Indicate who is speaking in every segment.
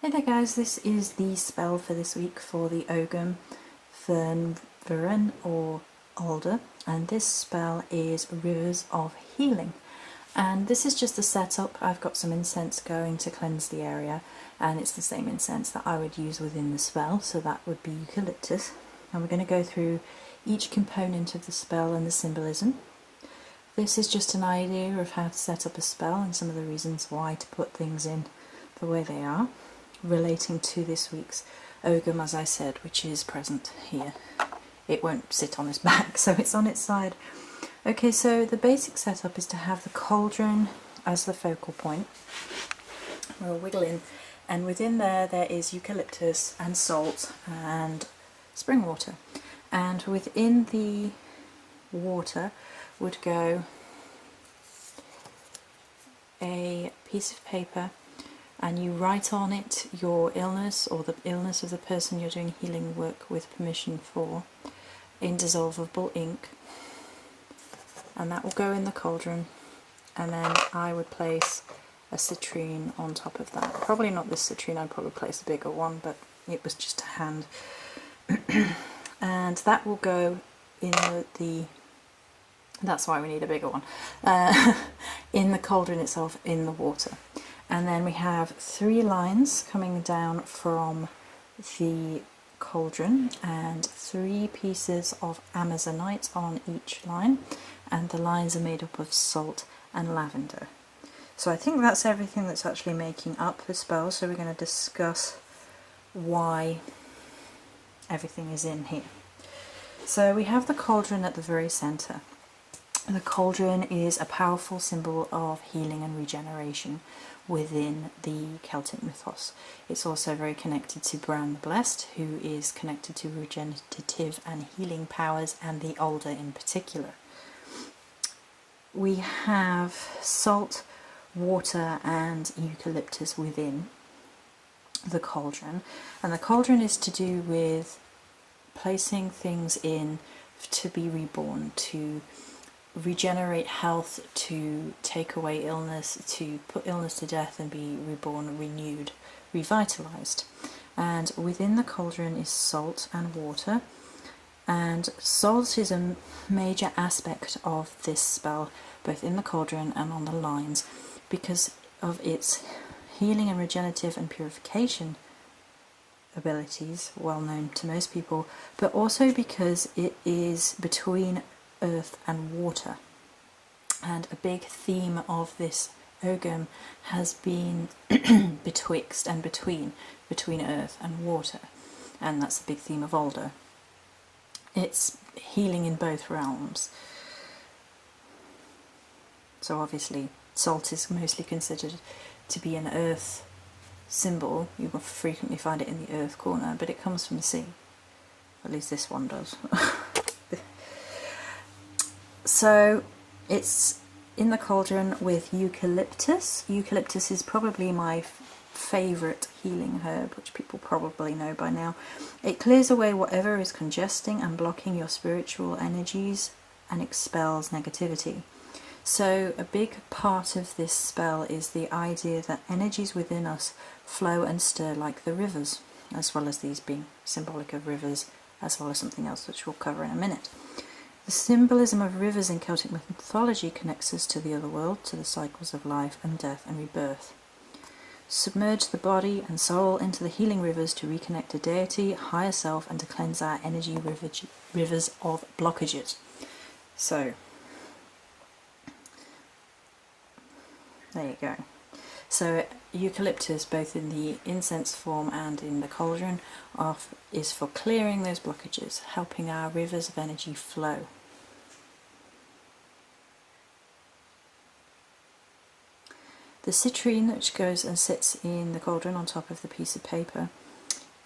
Speaker 1: Hey there guys, this is the spell for this week for the Ogham, Fearn or Alder, and this spell is Rivers of Healing. And this is just the setup. I've got some incense going to cleanse the area, and it's the same incense that I would use within the spell, so that would be Eucalyptus. And we're going to go through each component of the spell and the symbolism. This is just an idea of how to set up a spell and some of the reasons why to put things in the way they are, relating to this week's Ogham, as I said, which is present here. It won't sit on its back, so it's on its side. Okay, so the basic setup is to have the cauldron as the focal point. We'll wiggle in, and within there is eucalyptus and salt and spring water. And within the water would go a piece of paper, and you write on it your illness or the illness of the person you're doing healing work with permission for in dissolvable ink, and that will go in the cauldron. And then I would place a citrine on top of that. Probably not this citrine, I'd probably place a bigger one, but it was just a hand. And that will go in that's why we need a bigger one, in the cauldron itself, in the water. And then we have 3 lines coming down from the cauldron and 3 pieces of amazonite on each line, and the lines are made up of salt and lavender. So I think that's everything that's actually making up the spell, so we're going to discuss why everything is in here. So we have the cauldron at the very centre. The cauldron is a powerful symbol of healing and regeneration within the Celtic mythos. It's also very connected to Bran the Blessed, who is connected to regenerative and healing powers, and the Alder in particular. We have salt, water and eucalyptus within the cauldron, and the cauldron is to do with placing things in to be reborn, to regenerate health, to take away illness, to put illness to death and be reborn, renewed, revitalized. And within the cauldron is salt and water, and salt is a major aspect of this spell, both in the cauldron and on the lines, because of its healing and regenerative and purification abilities, well known to most people, but also because it is between earth and water. And a big theme of this Ogham has been betwixt and between earth and water, and that's the big theme of Alder. It's healing in both realms. So obviously salt is mostly considered to be an earth symbol. You will frequently find it in the earth corner, but it comes from the sea. At least this one does. So it's in the cauldron with eucalyptus. Eucalyptus is probably my favourite healing herb, which people probably know by now. It clears away whatever is congesting and blocking your spiritual energies and expels negativity. So a big part of this spell is the idea that energies within us flow and stir like the rivers, as well as these being symbolic of rivers, as well as something else which we'll cover in a minute. The symbolism of rivers in Celtic mythology connects us to the other world, to the cycles of life and death and rebirth. Submerge the body and soul into the healing rivers to reconnect to deity, higher self, and to cleanse our energy rivers of blockages. So, there you go. So eucalyptus, both in the incense form and in the cauldron, is for clearing those blockages, helping our rivers of energy flow. The citrine, which goes and sits in the cauldron on top of the piece of paper,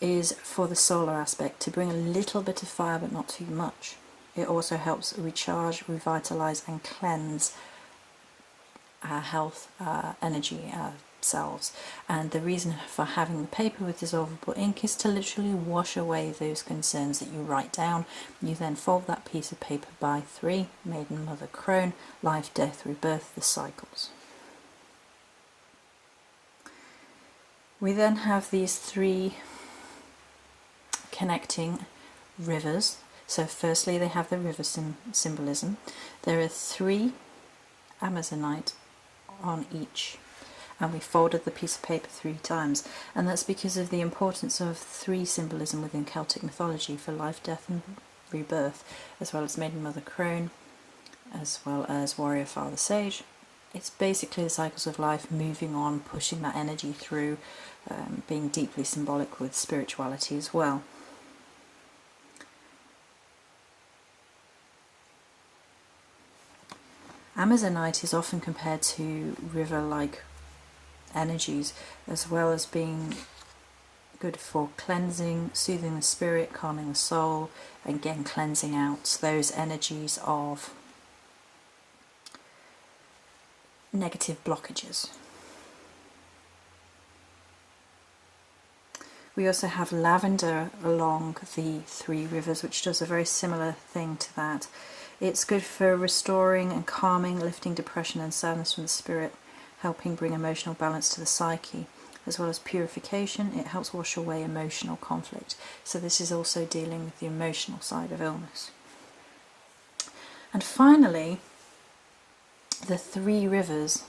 Speaker 1: is for the solar aspect, to bring a little bit of fire but not too much. It also helps recharge, revitalise and cleanse our health, our energy, our selves. And the reason for having the paper with dissolvable ink is to literally wash away those concerns that you write down. You then fold that piece of paper by 3, maiden, mother, crone, life, death, rebirth, the cycles. We then have these 3 connecting rivers. So firstly they have the river symbolism. There are 3 Amazonite on each, and we folded the piece of paper 3 times, and that's because of the importance of 3 symbolism within Celtic mythology for life, death and rebirth, as well as Maiden Mother Crone, as well as Warrior Father Sage. It's basically the cycles of life, moving on, pushing that energy through, being deeply symbolic with spirituality as well. Amazonite is often compared to river-like energies, as well as being good for cleansing, soothing the spirit, calming the soul, and again cleansing out those energies of negative blockages. We also have lavender along the 3 rivers, which does a very similar thing to that. It's good for restoring and calming, lifting depression and sadness from the spirit, helping bring emotional balance to the psyche, as well as purification. It helps wash away emotional conflict. So this is also dealing with the emotional side of illness. And finally, the 3 rivers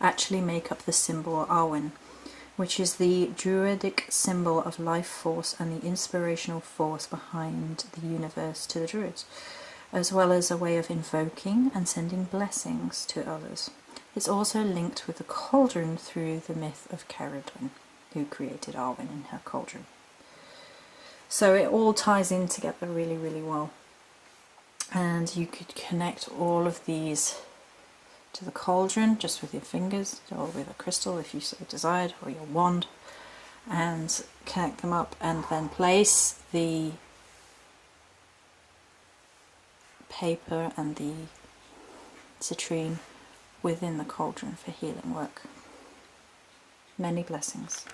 Speaker 1: actually make up the symbol Arwen, which is the druidic symbol of life force and the inspirational force behind the universe to the druids, as well as a way of invoking and sending blessings to others. It's also linked with the cauldron through the myth of Cauldron, who created Arwen in her cauldron. So it all ties in together really, really well. And you could connect all of these to the cauldron just with your fingers, or with a crystal if you so desired, or your wand, and connect them up, and then place the paper and the citrine within the cauldron for healing work. Many blessings.